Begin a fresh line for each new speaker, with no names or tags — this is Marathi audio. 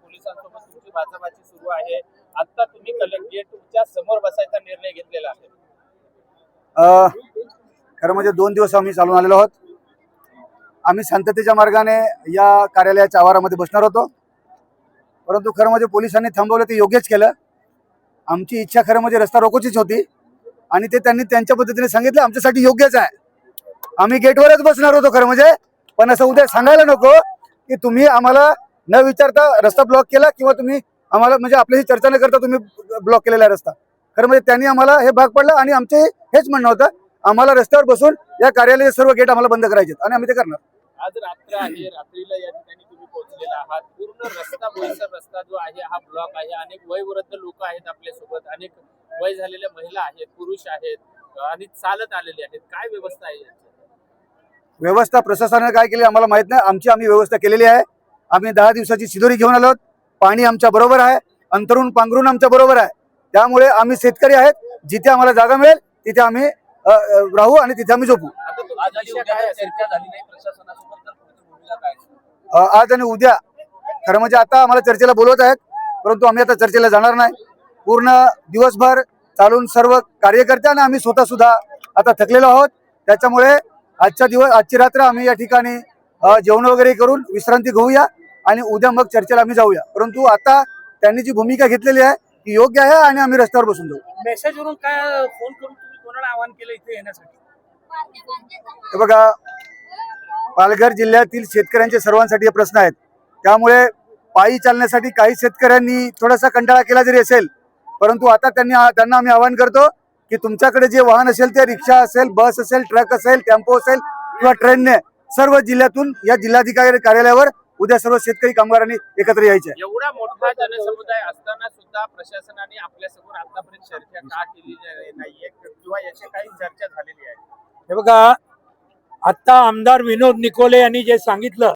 पोलिसांसोबत तुमची बाचाबाची सुरू आहे. आता तुम्ही कलेक्टरेटच्या समोर बसायचा निर्णय घेतलेला आहे.
खरं म्हणजे 2 दिवस आम्ही चालून आलेलो आहोत. आम्ही शांततेच्या मार्गाने या कार्यालयाच्या आवारामध्ये बसणार होतो, परंतु खरं म्हणजे पोलिसांनी थांबवलं ते योग्यच केलं. आमची इच्छा खरं म्हणजे रस्ता रोकोचीच होती आणि ते त्यांनी त्यांच्या पद्धतीने सांगितलं आमच्यासाठी योग्यच आहे. आम्ही गेटवरच बसणार होतो खरं म्हणजे, पण असं उद्या सांगायला नको की तुम्ही आम्हाला न विचारता रस्ता ब्लॉक केला किंवा तुम्ही आम्हाला म्हणजे आपल्याशी चर्चा न करता तुम्ही ब्लॉक केलेला आहे रस्ता. खरं म्हणजे त्यांनी आम्हाला हे भाग पडलं आणि आमचे हेच म्हणणं होतं आम्हाला रस्त्यावर बसून या कार्यालयाचे सर्व गेट आम्हाला बंद करायचे आणि आम्ही ते करणार.
आज रात्र आहे, रात्रीला या ठिकाणी तुम्ही पोहोचलेला आहात. पूर्ण रस्ता बोईसर रस्ता जो आहे हा ब्लॉक आहे. अनेक वयोवृद्ध लोक आहेत आपल्यासोबत, अनेक वय झालेल्या महिला आहेत, पुरुष आहेत आणि चालत आलेले आहेत. काय व्यवस्था आहे याची?
व्यवस्था प्रशासनाने काय केली आम्हाला माहित नाही. आम्ही व्यवस्था केलेली आहे. आम्ही 10 दिवसाची शिदोरी घेऊन आलो. पाणी आमच्या बरोबर आहे, अंतरून पांघरून आमच्या बरोबर आहे. त्यामुळे आम्ही शेतकरी आहेत. जिथे आम्हाला जागा मिळेल तिथे आम्ही राहू आणि तिथे आम्ही झोपू. आज आणि उद्या खरं म्हणजे आता आम्हाला चर्चेला बोलवत आहेत, परंतु आम्ही आता चर्चेला जाणार नाही. पूर्ण दिवसभर चालून सर्व कार्यकर्ते आणि आम्ही स्वतः सुद्धा आता थकलेलो आहोत. त्याच्यामुळे आजची रात्र आम्ही या ठिकाणी जेवण वगैरे करून विश्रांती घेऊया आणि उद्या मग चर्चेला आम्ही जाऊया. परंतु आता त्यांनी जी भूमिका घेतलेली आहे ती योग्य आहे आणि आम्ही रस्त्यावर बसून जाऊ.
मेसेजवरून काय फोन करून तुम्ही कोणाला आवाहन केलं इथे येण्यासाठी?
हे बघा, पालघर जिल्ह्यातील शेतकऱ्यांचे सर्वांसाठी हे प्रश्न आहेत. त्यामुळे पायी चालण्यासाठी काही शेतकऱ्यांनी थोडासा कंटाळा केला जरी असेल, परंतु आता त्यांना आम्ही आवाहन करतो की तुमच्याकडे जे वाहन असेल ते रिक्षा असेल, बस असेल, ट्रक असेल, टेम्पो असेल किंवा ट्रेनने सर्व जिल्ह्यातून या जिल्हाधिकारी कार्यालयावर उद्या सर्व शेतकरी कामगारांनी एकत्र यायचे.
एवढा मोठा जनसमुदाय असताना सुद्धा प्रशासनाने आपल्यासमोर आतापर्यंत चर्चा का केली नाहीये किंवा याची काही चर्चा झालेली आहे?
हे बघा, आता आमदार विनोद निकोले यांनी जे सांगितलं